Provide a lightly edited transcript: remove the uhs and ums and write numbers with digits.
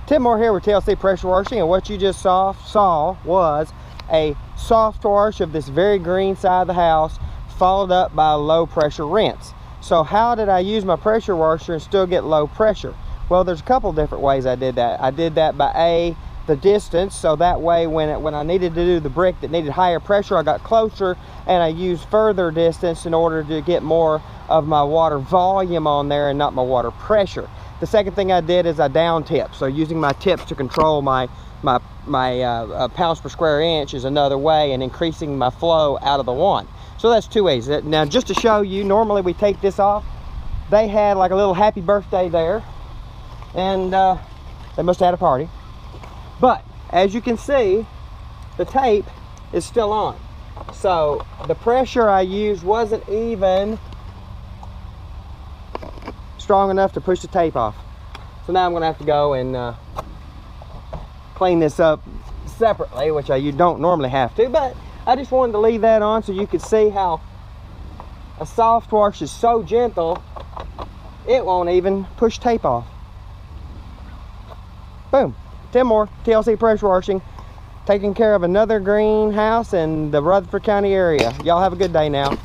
Tim Moore here with TLC Pressure Washing, and what you just saw was a soft wash of this very green side of the house, followed up by a low pressure rinse. So how did I use my pressure washer and still get low pressure? Well, there's a couple different ways I did that. I did that by the distance, so that way when I needed to do the brick that needed higher pressure, I got closer and I used further distance in order to get more of my water volume on there and not my water pressure. The second thing I did is I down tipped, so using my tips to control my pounds per square inch is another way, and increasing my flow out of the wand. So that's two ways. Now, just to show you, normally we take this off. They had like a little happy birthday there, and they must have had a party. But as you can see, the tape is still on. So the pressure I used wasn't even strong enough to push the tape off. So now I'm going to have to go and clean this up separately, which you don't normally have to, but I just wanted to leave that on so you could see how a soft wash is so gentle it won't even push tape off. Boom. Tim Moore, TLC Pressure Washing, taking care of another greenhouse in the Rutherford County area. Y'all have a good day now.